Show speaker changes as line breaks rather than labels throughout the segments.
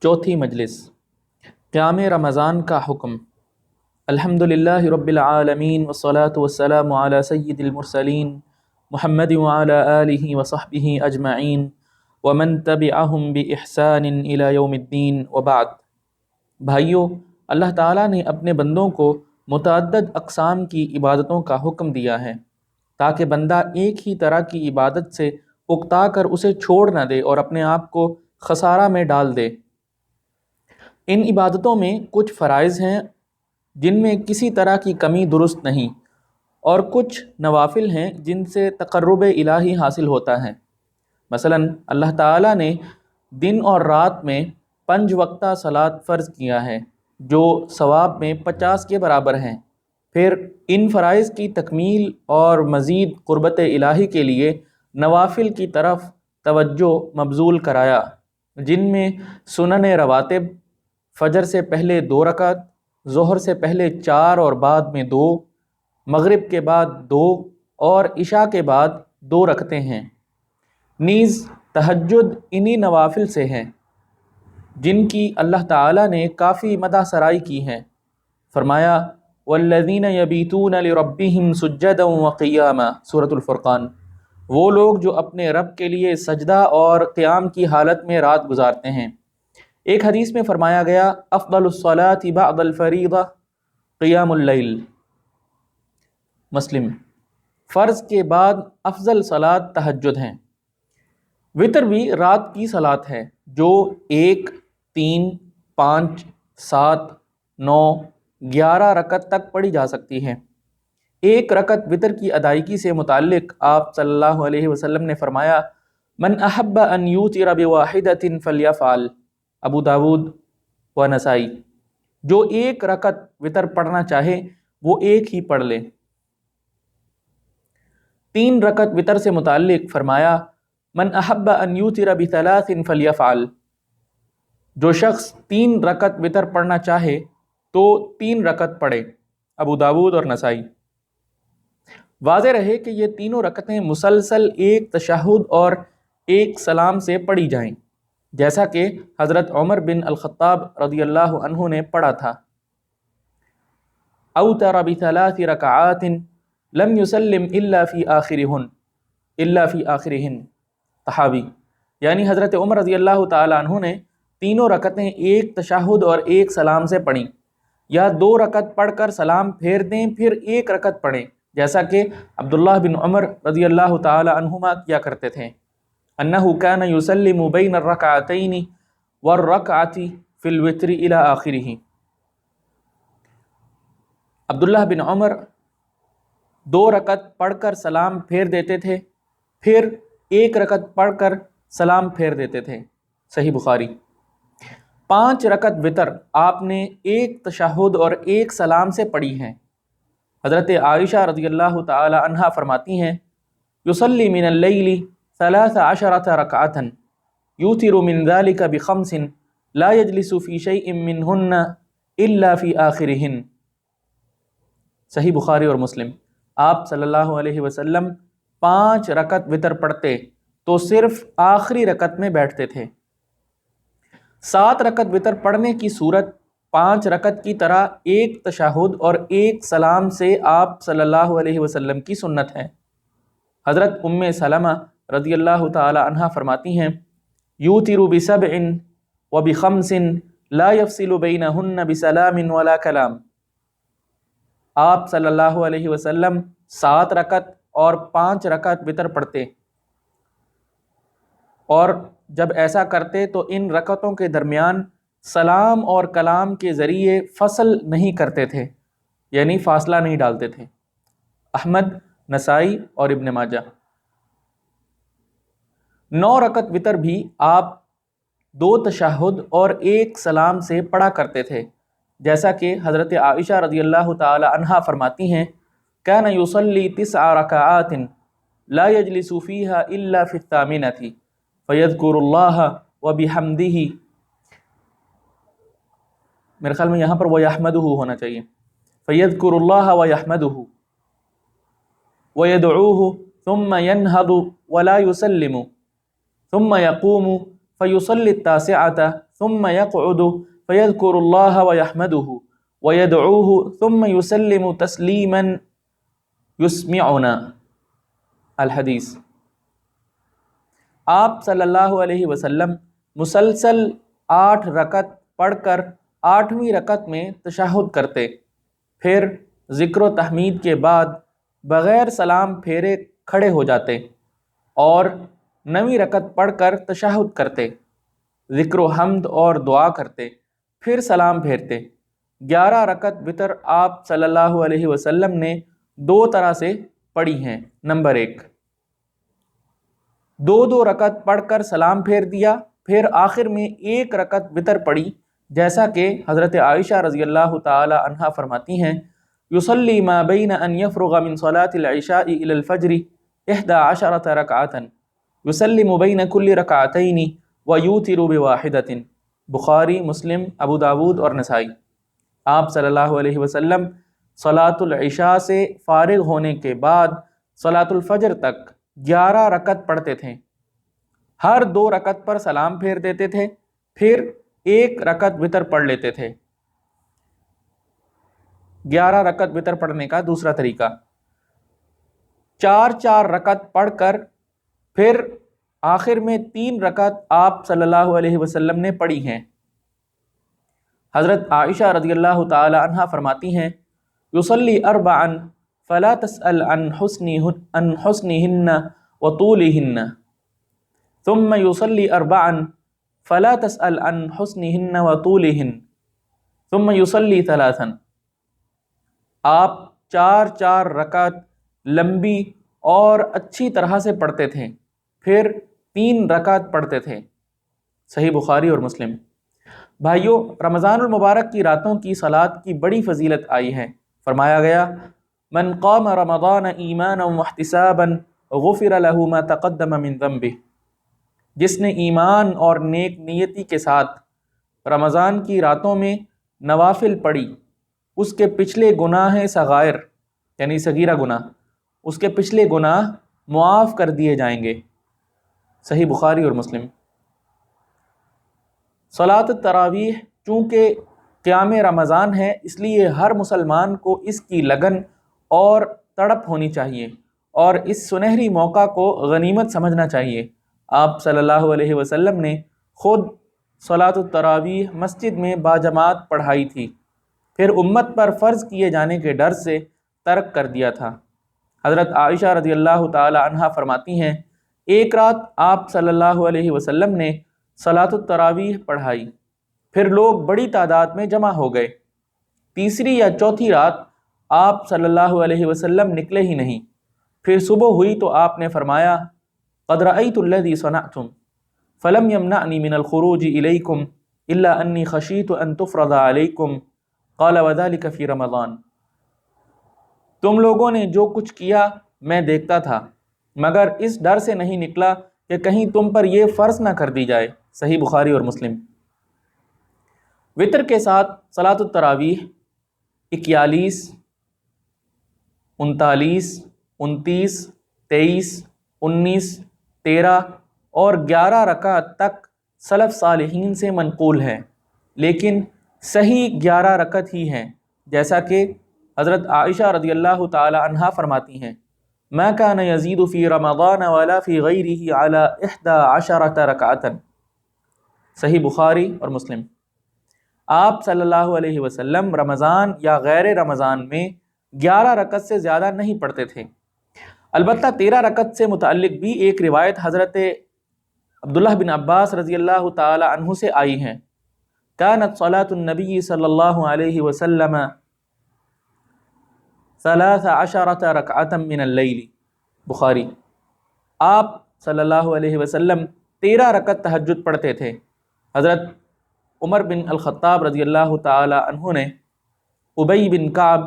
چوتھی مجلس، قیام رمضان کا حکم۔ الحمدللہ رب العالمین والصلاة والسلام علی سید المرسلین محمد وعلی آلہ وصحبہ اجمعین ومن تبعہم بإحسان الی یوم الدین وبعد۔ بھائیو، اللہ تعالیٰ نے اپنے بندوں کو متعدد اقسام کی عبادتوں کا حکم دیا ہے تاکہ بندہ ایک ہی طرح کی عبادت سے اکتا کر اسے چھوڑ نہ دے اور اپنے آپ کو خسارہ میں ڈال دے۔ ان عبادتوں میں کچھ فرائض ہیں جن میں کسی طرح کی کمی درست نہیں، اور کچھ نوافل ہیں جن سے تقرب الہی حاصل ہوتا ہے۔ مثلا اللہ تعالیٰ نے دن اور رات میں 5 وقتہ صلاۃ فرض کیا ہے جو ثواب میں 50 کے برابر ہیں۔ پھر ان فرائض کی تکمیل اور مزید قربت الہی کے لیے نوافل کی طرف توجہ مبذول کرایا، جن میں سنن رواتب، فجر سے پہلے 2 رکعت، ظہر سے پہلے 4 اور بعد میں 2، مغرب کے بعد 2 اور عشاء کے بعد 2 رکعتیں ہیں۔ نیز تہجد انہی نوافل سے ہیں جن کی اللہ تعالیٰ نے کافی مدح سرائی کی ہے۔ فرمایا والذین یبیتون لربہم سجدا وقیاما، سورۃ الفرقان۔ وہ لوگ جو اپنے رب کے لیے سجدہ اور قیام کی حالت میں رات گزارتے ہیں۔ ایک حدیث میں فرمایا گیا افضل الصلاة بعد الفریضہ قیام اللیل، مسلم۔ فرض کے بعد افضل صلاۃ تہجد ہیں۔ وتر بھی رات کی صلاۃ ہے جو 1، 3، 5، 7، 9، 11 رکعت تک پڑھی جا سکتی ہے۔ 1 رکعت وتر کی ادائیگی سے متعلق آپ صلی اللہ علیہ وسلم نے فرمایا من احب ان یوتر بواحدۃ فلیفعل، ابو داود و نسائی۔ جو 1 رکعت وتر پڑھنا چاہے وہ ایک ہی پڑھ لے۔ 3 رکعت وتر سے متعلق فرمایا من احب ان یوتر بثلاث فلیفعل، جو شخص 3 رکعت وتر پڑھنا چاہے تو 3 رکعت پڑھے، ابو داود اور نسائی۔ واضح رہے کہ یہ تینوں رکعتیں مسلسل ایک تشہد اور ایک سلام سے پڑھی جائیں، جیسا کہ حضرت عمر بن الخطاب رضی اللہ عنہ نے پڑھا تھا۔ اوتر بثلاث رکعات لم يسلم الا فی آخرہن، طحاوی۔ یعنی حضرت عمر رضی اللہ تعالی عنہ نے تینوں رکعتیں ایک تشہد اور ایک سلام سے پڑھیں، یا 2 رکعت پڑھ کر سلام پھیر دیں پھر 1 رکعت پڑھیں، جیسا کہ عبداللہ بن عمر رضی اللہ تعالی عنہما کیا کرتے تھے۔ انہ کان یسلم بین الرکعتین والرکعۃ فی الوتر الی آخرہ۔ عبداللہ بن عمر 2 رکعت پڑھ کر سلام پھیر دیتے تھے، پھر 1 رکعت پڑھ کر سلام پھیر دیتے تھے، صحیح بخاری۔ 5 رکعت وتر آپ نے 1 تشہد اور 1 سلام سے پڑھی ہیں۔ حضرت عائشہ رضی اللہ تعالی عنہا فرماتی ہیں یصلی من اللیل 13 رکعۃ یوتر من ذلک ب5 لا یجلس فی شیء منہن الا فی آخرہن، صحیح بخاری اور مسلم۔ آپ صلی اللہ علیہ وسلم 5 رکعت وتر پڑھتے تو صرف آخری رکعت میں بیٹھتے تھے۔ 7 رکعت وتر پڑھنے کی صورت 5 رکعت کی طرح 1 تشہد اور 1 سلام سے آپ صلی اللہ علیہ وسلم کی سنت ہے۔ حضرت ام سلمہ رضی اللہ تعالی عنہا فرماتی ہیں یوتر ب7 وب5 لا یفصل بینہن بسلام ولا کلام۔ آپ صلی اللہ علیہ وسلم 7 رکعت اور 5 رکعت وتر پڑھتے، اور جب ایسا کرتے تو ان رکعتوں کے درمیان سلام اور کلام کے ذریعے فصل نہیں کرتے تھے، یعنی فاصلہ نہیں ڈالتے تھے۔ احمد، نسائی اور ابن ماجہ۔ 9 رکعت وتر بھی آپ 2 تشہد اور 1 سلام سے پڑھا کرتے تھے، جیسا کہ حضرت عائشہ رضی اللہ تعالی عنہا فرماتی ہیں کان یصلی 9 رکعات لا یجلس فیہا الا فی الثامنۃ فیذکر اللہ وبحمدہ، میرے خیال میں یہاں پر ویحمدہ ہونا چاہیے، فیذکر اللہ ویحمدہ ویدعوہ ثم ینہض ولا یسلم ثم یقوم فیصلی 9 ثم يقعد فيذكر الله ويحمده ويدعوه ثم يسلم تسلیما يسمعنا الحدیث۔ آپ صلی اللہ علیہ وسلم مسلسل 8 رکعت پڑھ کر 8ویں رکعت میں تشہد کرتے، پھر ذکر و تحمید کے بعد بغیر سلام پھیرے کھڑے ہو جاتے اور 9ویں رکعت پڑھ کر تشہد کرتے، ذکر و حمد اور دعا کرتے، پھر سلام پھیرتے۔ 11 رکعت وتر آپ صلی اللہ علیہ وسلم نے 2 طرح سے پڑھی ہیں۔ نمبر 1، 2 رکعت پڑھ کر سلام پھیر دیا، پھر آخر میں 1 رکعت وتر پڑھی، جیسا کہ حضرت عائشہ رضی اللہ تعالی عنہا فرماتی ہیں یصلی ما بین ان یفرغ من صلاة العشاء الى الفجر 11 رکعة یسلم بین کل رکعتین ویوتر بواحدۃ۔ بخاری، مسلم، ابو داود اور نسائی۔ آپ صلی اللہ علیہ وسلم صلاۃ العشاء سے فارغ ہونے کے بعد صلاۃ الفجر تک 11 رکعت پڑھتے تھے، ہر 2 رکعت پر سلام پھیر دیتے تھے، پھر 1 رکعت وتر پڑھ لیتے تھے۔ 11 رکعت وتر پڑھنے کا دوسرا طریقہ، 4 رکعت پڑھ کر پھر آخر میں 3 رکعت آپ صلی اللہ علیہ وسلم نے پڑھی ہیں۔ حضرت عائشہ رضی اللہ تعالی عنہا فرماتی ہیں یصلی 4 فلا تسأل عن حسنہن وطولہن ثم یصلی 4 فلا تسأل عن حسنہن وطولہن ثم یصلی 3۔ آپ 4 رکعت لمبی اور اچھی طرح سے پڑھتے تھے، پھر 3 رکعت پڑھتے تھے۔ صحیح بخاری اور مسلم۔ بھائیو، رمضان المبارک کی راتوں کی صلاۃ کی بڑی فضیلت آئی ہے۔ فرمایا گیا من قام رمضان ایمانا واحتسابا غفر له ما تقدم من ذنبه، جس نے ایمان اور نیک نیتی کے ساتھ رمضان کی راتوں میں نوافل پڑھی، اس کے پچھلے گناہ صغائر یعنی صغیرہ گناہ، اس کے پچھلے گناہ معاف کر دیے جائیں گے۔ صحیح بخاری اور مسلم۔ صلاۃ التراویح چونکہ قیام رمضان ہے، اس لیے ہر مسلمان کو اس کی لگن اور تڑپ ہونی چاہیے اور اس سنہری موقع کو غنیمت سمجھنا چاہیے۔ آپ صلی اللہ علیہ وسلم نے خود صلاۃ التراویح مسجد میں باجماعت پڑھائی تھی، پھر امت پر فرض کیے جانے کے ڈر سے ترک کر دیا تھا۔ حضرت عائشہ رضی اللہ تعالی عنہا فرماتی ہیں ایک رات آپ صلی اللہ علیہ وسلم نے صلاۃ التراویح پڑھائی، پھر لوگ بڑی تعداد میں جمع ہو گئے۔ تیسری یا چوتھی رات آپ صلی اللہ علیہ وسلم نکلے ہی نہیں، پھر صبح ہوئی تو آپ نے فرمایا قد رأیت الذی صنعتم فلم یمنعنی من الخروج الیکم الا انی خشیت ان تفرض علیکم قال وذلک فی رمضان۔ تم لوگوں نے جو کچھ کیا میں دیکھتا تھا، مگر اس ڈر سے نہیں نکلا کہ کہیں تم پر یہ فرض نہ کر دی جائے۔ صحیح بخاری اور مسلم۔ وطر کے ساتھ صلاۃ التراویح 41، 39، 29، 23، 19، 13 اور 11 رکعت تک سلف صالحین سے منقول ہے، لیکن صحیح 11 رکعت ہی ہیں، جیسا کہ حضرت عائشہ رضی اللہ تعالی عنہا فرماتی ہیں ما كان يزيد في رمضان ولا في غيره على 11 ركعة۔ صحیح بخاری اور مسلم۔ آپ صلی اللہ علیہ وسلم رمضان یا غیر رمضان میں 11 رکعت سے زیادہ نہیں پڑھتے تھے۔ البتہ 13 رکعت سے متعلق بھی ایک روایت حضرت عبداللہ بن عباس رضی اللہ تعالی عنہ سے آئی ہیں كانت صلاة النبی صلی اللہ علیہ وسلم 13 رکعة من اللیل۔ بخاری۔ آپ صلی اللہ علیہ وسلم 13 رکعت تہجد پڑھتے تھے۔ حضرت عمر بن الخطاب رضی اللہ تعالی عنہ نے ابی بن کعب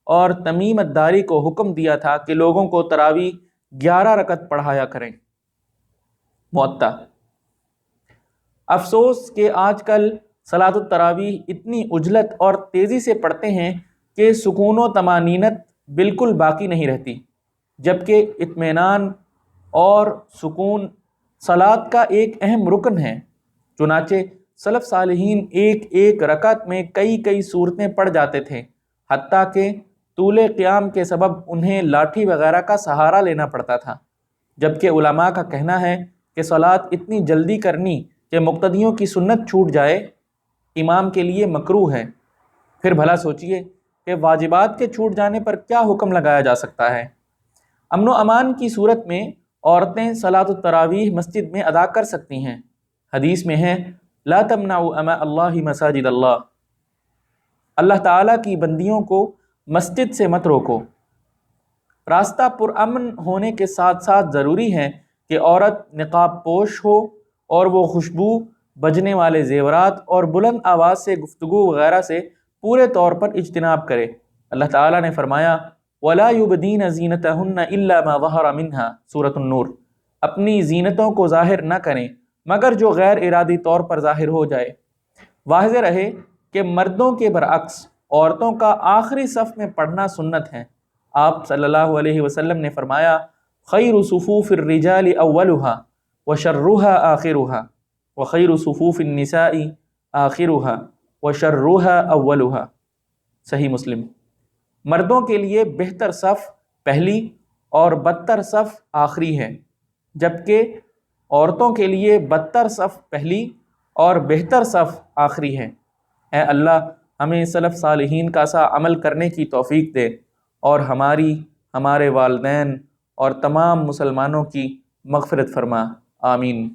اور تمیم الداری کو حکم دیا تھا کہ لوگوں کو تراویح 11 رکعت پڑھایا کریں۔ موطا۔ افسوس کہ آج کل صلاۃ التراویح اتنی عجلت اور تیزی سے پڑھتے ہیں کہ سکون و طمانینت بالکل باقی نہیں رہتی، جبکہ اطمینان اور سکون صلاۃ کا ایک اہم رکن ہے۔ چنانچہ سلف صالحین ایک ایک رکعت میں کئی کئی صورتیں پڑھ جاتے تھے، حتیٰ کہ طول قیام کے سبب انہیں لاٹھی وغیرہ کا سہارا لینا پڑتا تھا، جبکہ علماء کا کہنا ہے کہ صلاۃ اتنی جلدی کرنی کہ مقتدیوں کی سنت چھوٹ جائے امام کے لیے مکروہ ہے۔ پھر بھلا سوچئے کہ واجبات کے چھوٹ جانے پر کیا حکم لگایا جا سکتا ہے۔ امن و امان کی صورت میں عورتیں صلاۃ التراویح مسجد میں ادا کر سکتی ہیں۔ حدیث میں ہے لا تمنعوا اماء اللہ مساجد اللہ، اللہ تعالیٰ کی بندیوں کو مسجد سے مت روکو۔ راستہ پرامن ہونے کے ساتھ ساتھ ضروری ہے کہ عورت نقاب پوش ہو اور وہ خوشبو، بجنے والے زیورات اور بلند آواز سے گفتگو وغیرہ سے پورے طور پر اجتناب کرے۔ اللہ تعالیٰ نے فرمایا وَلَا يُبْدِينَ زِينَتَهُنَّ إِلَّا مَا ظَهَرَ مِنْهَا سورۃ النور، اپنی زینتوں کو ظاہر نہ کریں مگر جو غیر ارادی طور پر ظاہر ہو جائے۔ واضح رہے کہ مردوں کے برعکس عورتوں کا آخری صف میں پڑھنا سنت ہے۔ آپ صلی اللہ علیہ وسلم نے فرمایا خیر صفوف الرجال اولها وشرها آخرها وخیر صفوف النساء آخرها وشرها اولها، صحیح مسلم۔ مردوں کے لیے بہتر صف پہلی اور بدتر صف آخری ہے، جبکہ عورتوں کے لیے بدتر صف پہلی اور بہتر صف آخری ہے۔ اے اللہ ہمیں سلف صالحین کا سا عمل کرنے کی توفیق دے اور ہماری، ہمارے والدین اور تمام مسلمانوں کی مغفرت فرما، آمین۔